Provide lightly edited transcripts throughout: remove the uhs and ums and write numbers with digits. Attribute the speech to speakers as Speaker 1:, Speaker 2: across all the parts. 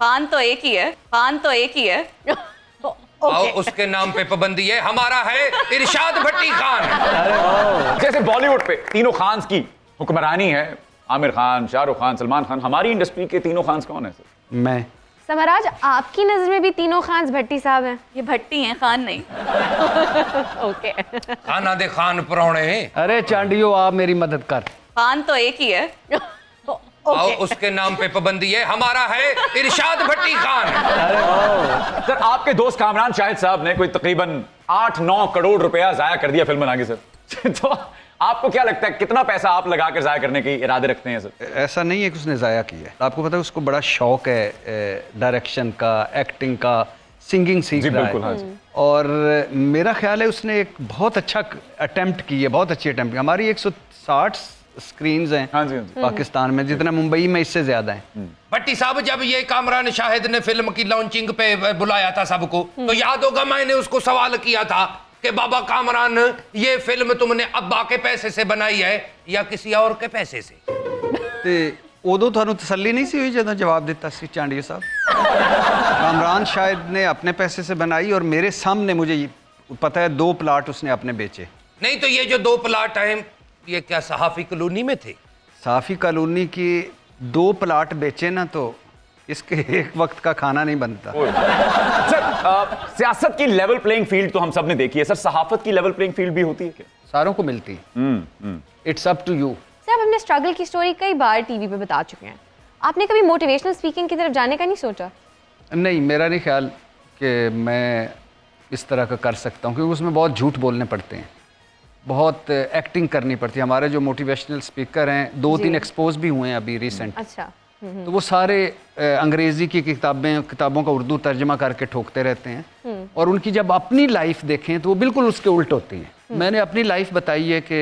Speaker 1: खान तो एक ही है, खान तो एक ही है।
Speaker 2: और उसके नाम पे पाबंदी है, हमारा है इरशाद भट्टी खान।
Speaker 3: जैसे बॉलीवुड पे तीनों खान्स की हुक्मरानी है, आमिर खान, शाहरुख खान, सलमान खान, हमारी इंडस्ट्री के तीनों खान्स कौन है सर?
Speaker 4: मैं।
Speaker 5: समराज, आपकी नजर में भी तीनों खान्स भट्टी साहब हैं?
Speaker 1: ये भट्टी हैं, खान नहीं।
Speaker 5: ओके।
Speaker 2: खाना दे खान परौणे।
Speaker 4: अरे चांडियो, आप मेरी मदद कर।
Speaker 1: खान तो एक ही है।
Speaker 2: और उसके नाम पे पाबंदी है, हमारा है इरशाद भट्टी खान।
Speaker 3: सर आपके दोस्त कामरान शाहिद साहब ने कोई तकरीबन 8-9 करोड़ रुपया जाया कर दिया फिल्म बनाने सर। तो आपको क्या लगता है कितना पैसा आप लगा कर जाया करने के इरादे रखते हैं सर?
Speaker 4: ऐसा नहीं है कि उसने ज़ाया किया है, आपको पता है उसको बड़ा शौक है डायरेक्शन का, एक्टिंग का, सिंगिंग सीख
Speaker 3: जी
Speaker 4: रहा
Speaker 3: बिल्कुल,
Speaker 4: है।
Speaker 3: हाँ जी।
Speaker 4: और मेरा ख्याल है उसने एक बहुत अच्छा अटेम्प्ट की है, बहुत अच्छी अटेम्प्ट की। हमारी 160 स्क्रीन्स हैं
Speaker 3: हाँ जी, हाँ जी।
Speaker 4: पाकिस्तान में, जितना मुंबई में इससे ज़्यादा हैं।
Speaker 2: भट्टी साहब, जब ये कामरान शाहिद ने फिल्म की लॉन्चिंग पे बुलाया था सबको, तो याद होगा मैंने उसको सवाल किया था कि बाबा कामरान, ये फिल्म तुमने अब्बा के पैसे से बनाई है या किसी और के पैसे से?
Speaker 4: तो उदो थानू तसल्ली नहीं सी हुई जब जवाब दिता सी चांडिया साहब? कामरान शाहिद ने अपने पैसे से बनाई और मेरे सामने, मुझे पता है 2 प्लाट उसने अपने बेचे।
Speaker 2: नहीं तो ये जो 2 प्लाट हैं, ये क्या सहाफी कॉलोनी में थे?
Speaker 4: साफी कॉलोनी की 2 प्लाट बेचे ना तो इसके एक वक्त का खाना नहीं बनता।
Speaker 3: सर सियासत की लेवल प्लेइंग फील्ड तो हम सब ने देखी है सर, सहाफत की लेवल प्लेइंग फील्ड भी होती है क्या?
Speaker 4: सारों को मिलती है। It's up to you.
Speaker 5: Sir, आप अपने स्ट्रगल की स्टोरी कई बार टीवी पे बता चुके हैं, आपने कभी मोटिवेशनल स्पीकिंग की तरफ जाने का नहीं सोचा?
Speaker 4: नहीं, मेरा नहीं ख्याल कि मैं इस तरह का कर सकता हूँ, क्योंकि उसमें बहुत झूठ बोलने पड़ते हैं, बहुत एक्टिंग करनी पड़ती है। हमारे जो मोटिवेशनल स्पीकर हैं 2-3 एक्सपोज भी हुए हैं अभी रिसेंट।
Speaker 5: अच्छा।
Speaker 4: तो वो सारे अंग्रेज़ी की किताबों का उर्दू तर्जमा करके ठोकते रहते हैं, और उनकी जब अपनी लाइफ देखें तो वो बिल्कुल उसके उल्ट होती है। मैंने अपनी लाइफ बताई है कि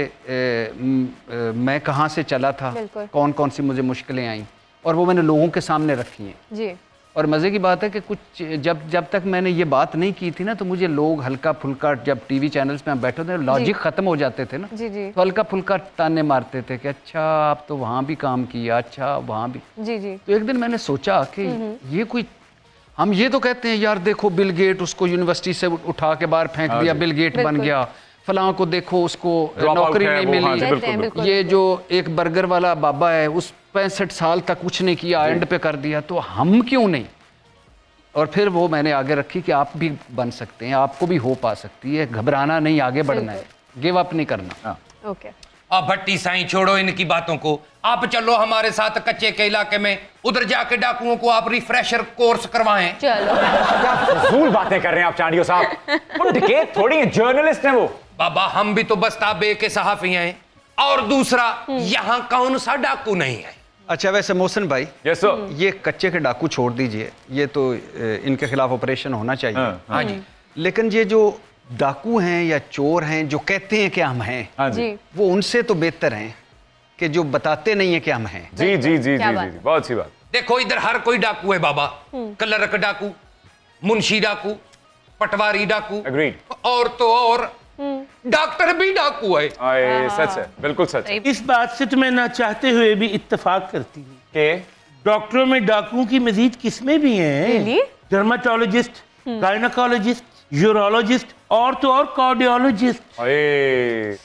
Speaker 4: मैं कहाँ से चला था, कौन कौन सी मुझे मुश्किलें आई, और वो मैंने लोगों के सामने रखी हैं
Speaker 5: जी।
Speaker 4: और मज़े की बात है कि कुछ जब तक मैंने ये बात नहीं की थी ना, तो मुझे लोग हल्का फुल्का, जब टीवी चैनल्स पे हम बैठे थे, लॉजिक ख़त्म हो जाते थे ना,
Speaker 5: जी जी
Speaker 4: तो हल्का फुल्का ताने मारते थे कि अच्छा आप तो वहाँ भी काम किया, अच्छा वहाँ भी।
Speaker 5: जी जी।
Speaker 4: तो एक दिन मैंने सोचा कि ये कोई, हम ये तो कहते हैं यार देखो बिल गेट, उसको यूनिवर्सिटी से उठा के बाहर फेंक दिया, बिल गेट बन गया, फलां को देखो उसको नौकरी नहीं मिली, ये जो एक बर्गर वाला बाबा है उस 65 साल तक कुछ नहीं किया, एंड पे कर दिया, तो हम क्यों नहीं? और फिर वो मैंने आगे रखी कि आप भी बन सकते हैं, आपको भी होप आ सकती है, घबराना नहीं, आगे बढ़ना है, गिव अप नहीं करना।
Speaker 5: ओके।
Speaker 2: अब भट्टी साईं छोड़ो इनकी बातों को, आप चलो हमारे साथ कच्चे के इलाके में, उधर जाके डाकुओं को आप रिफ्रेशर कोर्स करवाएं।
Speaker 5: चलो।
Speaker 3: क्या फजूल बातें कर रहे हैं आप चांडियो साहब, वो डकैत थोड़ी है, जर्नलिस्ट हैं वो।
Speaker 2: बाबा हम भी तो बस्ता बे के सहाफी हैं, और दूसरा यहाँ कौन सा डाकू नहीं है?
Speaker 4: अच्छा वैसे मोहसिन भाई,
Speaker 3: यस सर,
Speaker 4: ये कच्चे के डाकू छोड़ दीजिए, ये तो इनके खिलाफ ऑपरेशन होना चाहिए।
Speaker 2: हाँ जी।
Speaker 4: लेकिन ये जो डाकू हैं या चोर हैं जो कहते हैं कि हम हैं,
Speaker 3: हाँ जी,
Speaker 4: वो उनसे तो बेहतर हैं कि जो बताते नहीं है कि हम हैं।
Speaker 3: जी जी जी जी जी, बहुत अच्छी बात।
Speaker 2: देखो इधर हर कोई डाकू है बाबा, क्लर्क डाकू, मुंशी डाकू, पटवारी डाकू,
Speaker 3: Agreed.
Speaker 2: और तो और डॉक्टर भी डाकू है।
Speaker 3: सच है, बिल्कुल सच है
Speaker 6: इस बात से तो मैं ना चाहते हुए भी इत्तेफाक करती हूँ
Speaker 3: कि
Speaker 6: डॉक्टरों में डाकुओं की मजीद किस्में भी हैं। डर्माटोलॉजिस्ट, गायनोकोलॉजिस्ट, यूरोलॉजिस्ट, और तो और कार्डियोलॉजिस्ट,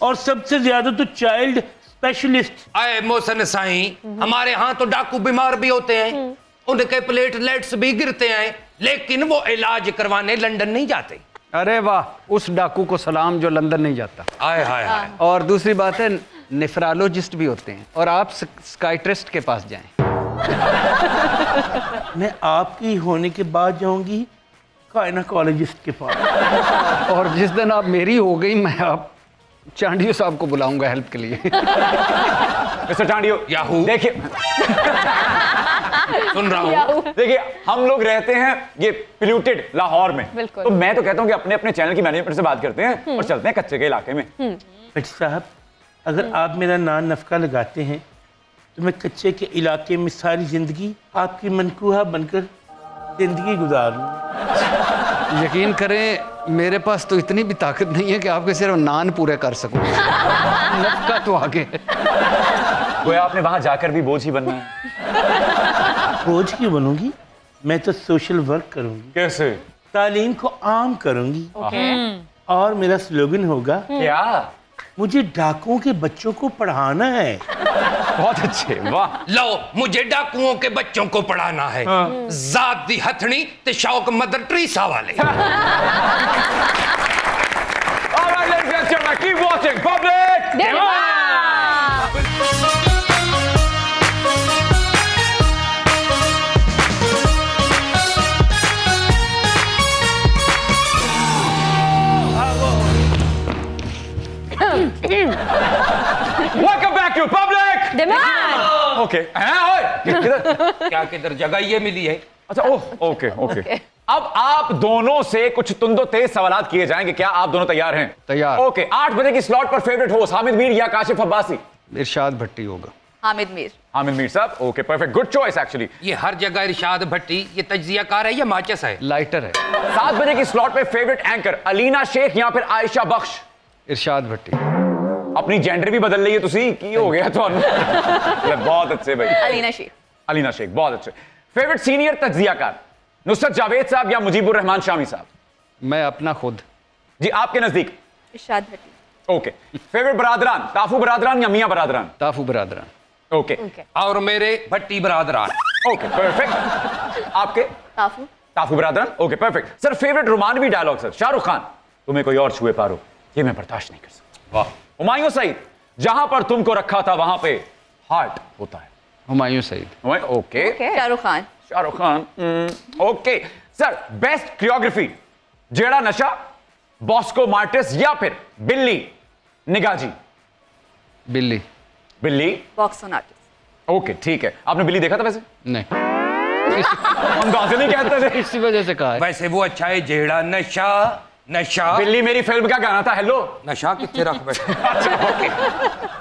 Speaker 6: और सबसे ज्यादा तो चाइल्ड स्पेशलिस्ट।
Speaker 2: आए मोहसिन साईं, हमारे यहाँ तो डाकू बीमार भी होते हैं, उनके प्लेटलेट्स भी गिरते हैं, लेकिन वो इलाज करवाने लंदन नहीं जाते।
Speaker 4: अरे वाह, उस डाकू को सलाम जो लंदन नहीं जाता।
Speaker 2: आए हाय हाय।
Speaker 4: और दूसरी बात है, नेफ्रोलॉजिस्ट भी होते हैं, और आप साइकियाट्रिस्ट के पास जाएं।
Speaker 6: मैं आपकी होने के बाद जाऊंगी गायनोकोलॉजिस्ट के पास।
Speaker 4: और जिस दिन आप मेरी हो गई, मैं आप चांडियो साहब को बुलाऊंगा हेल्प के लिए।
Speaker 3: Mister Chandio,
Speaker 2: Yahoo.
Speaker 3: देखिए
Speaker 2: सुन रहा हूँ।
Speaker 3: देखिए हम लोग रहते हैं ये पोल्यूटेड लाहौर में,
Speaker 5: बिल्कुल।
Speaker 3: तो मैं तो कहता हूँ कि अपने अपने चैनल की मैनेजमेंट से बात करते हैं और चलते हैं कच्चे के इलाके में।
Speaker 6: भट्टी साहब, अगर आप मेरा नान नफका लगाते हैं तो मैं कच्चे के इलाके में सारी जिंदगी आपकी मनकूहा बनकर जिंदगी गुजार लूँ।
Speaker 4: यकीन करें, मेरे पास तो इतनी भी ताकत नहीं है कि आपके सिर्फ नान पूरे कर सकूं। नफका तो आगे।
Speaker 3: गोया आपने वहां जाकर भी बोझ ही बनना है।
Speaker 6: बोझ क्यों बनूंगी? मैं तो सोशल वर्क करूंगी,
Speaker 3: कैसे?
Speaker 6: तालीम को आम करूंगी, और मेरा स्लोगन होगा,
Speaker 3: क्या?
Speaker 6: मुझे डाकुओं के बच्चों को पढ़ाना है।
Speaker 3: बहुत अच्छे, वाह।
Speaker 2: लो मुझे डाकुओं के बच्चों को पढ़ाना है, जात दी हथनी ते शौक मदर ट्रीसा वाले।
Speaker 3: All right, ladies and gentlemen, keep watching Public Demand. Welcome back to Public
Speaker 5: demand.
Speaker 3: Okay. किधर?
Speaker 2: क्या किधर जगह ये मिली है?
Speaker 3: अच्छा, ओह, ओके ओके। अब आप दोनों से कुछ तुंदो तेज सवालात किए जाएंगे, क्या आप दोनों तैयार हैं?
Speaker 4: तैयार।
Speaker 3: ओके, 8 बजे की स्लॉट पर फेवरेट होस्ट हामिद मीर या काशिफ अब्बासी?
Speaker 4: इरशाद भट्टी होगा।
Speaker 1: हामिद मीर।
Speaker 3: हामिद मीर साहब, okay perfect, good choice actually.
Speaker 2: ये हर जगह इरशाद भट्टी, ये तज्जियाकार है या माचिस है?
Speaker 4: लाइटर है।
Speaker 3: 7 बजे की स्लॉट पे फेवरेट एंकर अलीना शेख या फिर आयशा बख्श?
Speaker 4: इरशाद भट्टी।
Speaker 3: अपनी जेंडर भी बदल रही है तुसी, की हो गया तो बहुत अच्छे भाई।
Speaker 1: अलीना शेख।
Speaker 3: अलीना शेख, बहुत अच्छे। फेवरेट सीनियर तज्जियाकार नुसरत जावेद साहब या मुजीबुर रहमान शामी साहब?
Speaker 4: मैं अपना खुद।
Speaker 3: जी, आपके नजदीक?
Speaker 1: इरशाद भट्टी।
Speaker 3: ओके। फेवरेट बरादरान ताफू बरादरान या मियां बरादरान?
Speaker 4: ताफू बरादरान।
Speaker 3: ओके
Speaker 2: और मेरे भट्टी बरादरान।
Speaker 3: Okay perfect. आपके?
Speaker 1: ताफू।
Speaker 3: ताफू बरादरान, ओके परफेक्ट। सर फेवरेट रोमानवी डायलॉग सर? शाहरुख खान, तुम्हें कोई और छुए पारो, ये मैं बर्दाश्त नहीं कर सकता।
Speaker 2: वाह।
Speaker 3: हुमायूं सईद, जहां पर तुमको रखा था वहां पे हार्ट होता है।
Speaker 4: Humayun Saeed.
Speaker 3: Okay.
Speaker 1: Shahrukh Khan.
Speaker 3: Shahrukh Khan, okay. Sir best choreography जेड़ा नशा, बॉस्को मार्टिस या फिर बिल्ली निगाजी?
Speaker 4: बिल्ली।
Speaker 3: बिल्ली,
Speaker 1: बॉक्स ऑन आर्टिस्ट।
Speaker 3: ओके ठीक है। आपने बिल्ली देखा था वैसे?
Speaker 4: नहीं,
Speaker 3: अंदाजे नहीं कहते थे।
Speaker 4: इसी वजह से कहा है।
Speaker 2: वैसे वो अच्छा है, जेड़ा नशा नशा।
Speaker 3: बिल्ली मेरी फिल्म का गाना था, हेलो।
Speaker 2: नशा कितने रख बैठे?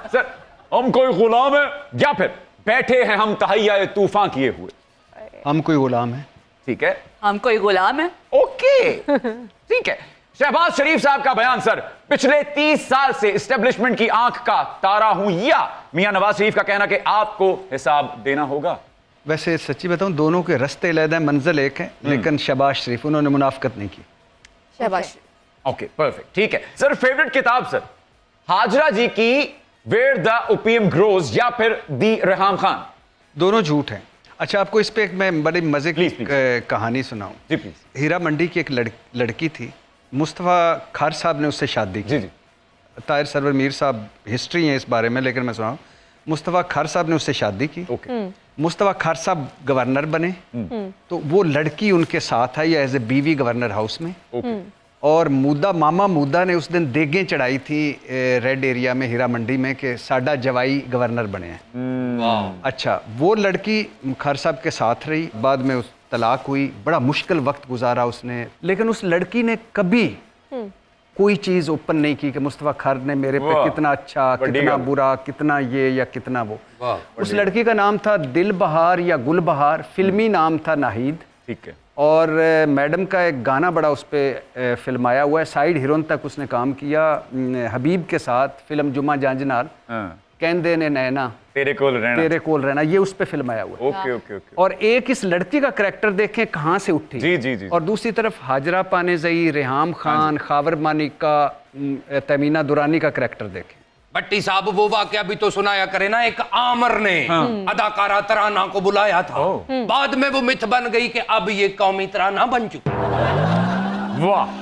Speaker 3: सर हम कोई गुलाम है या फिर बैठे हैं हम तहैया तूफान किए हुए?
Speaker 4: हम कोई गुलाम है।
Speaker 3: ठीक है,
Speaker 1: हम कोई गुलाम है।
Speaker 3: ओके ठीक है। शहबाज शरीफ साहब का बयान सर, पिछले 30 साल से एस्टेब्लिशमेंट की आंख का तारा हूं, या मियां नवाज शरीफ का कहना कि आपको हिसाब देना होगा?
Speaker 4: वैसे सच्ची बताऊं, दोनों के रास्ते अलग हैं, मंजिल एक है, लेकिन शहबाज शरीफ उन्होंने मुनाफकत नहीं की।
Speaker 1: शहबाज।
Speaker 3: ओके परफेक्ट ठीक है। सर फेवरेट किताब सर, हाजरा जी की वेयर द ओपियम ग्रोज या फिर दी रेहाम खान?
Speaker 4: दोनों झूठ हैं। अच्छा, आपको इस पे एक मैं बड़ी मजे की
Speaker 3: Please, please.
Speaker 4: कहानी सुनाऊं।
Speaker 3: जी प्लीज।
Speaker 4: हीरा मंडी की एक लड़की थी, मुस्तफ़ा खार साहब ने उससे शादी की।
Speaker 3: जी जी।
Speaker 4: ताहिर सरवर मीर साहब हिस्ट्री है इस बारे में, लेकिन मैं सुनाऊं, मुस्तफ़ा खार साहब ने उससे शादी की।
Speaker 3: ओके।
Speaker 4: मुस्तफ़ा खार साहब गवर्नर बने, तो वो लड़की उनके साथ आई एज ए बीवी गवर्नर हाउस में।
Speaker 3: ओके।
Speaker 4: और मामा मूदा ने उस दिन देगें चढ़ाई थी रेड एरिया में, हीरा मंडी में, कि साडा जवाई गवर्नर बने हैं। अच्छा, वो लड़की खार साहब के साथ रही, बाद में उस तलाक हुई, बड़ा मुश्किल वक्त गुजारा उसने, लेकिन उस लड़की ने कभी कोई चीज़ ओपन नहीं की कि मुस्तफ़ा खार ने मेरे पे कितना अच्छा, कितना बुरा, कितना ये या कितना वो। उस लड़की का नाम था दिल बहार या गुल बहार, फिल्मी नाम था नाहिद।
Speaker 3: ठीक है।
Speaker 4: और मैडम का एक गाना बड़ा उस पर फिल्माया हुआ है, साइड हीरोइन तक उसने काम किया हबीब के साथ, फिल्म जुमा जांजनाल, कहंदे ने नैना
Speaker 3: तेरे कोल
Speaker 4: रहना, ये उस पे फिल्माया हुआ है।
Speaker 3: Okay okay okay.
Speaker 4: और एक इस लड़की का करैक्टर देखें कहाँ से उठी।
Speaker 3: जी जी जी।
Speaker 4: और दूसरी तरफ हाजरा पानेजई, रेहाम खान, खावर मानिका, तमीना दुरानी का करैक्टर देखें।
Speaker 2: भट्टी साहब वो वाकया भी तो सुनाया करे ना, एक आमर ने अदाकारा तराना को बुलाया था, बाद में वो मिथ बन गई कि अब ये कौमी तराना बन चुकी।
Speaker 3: वाह।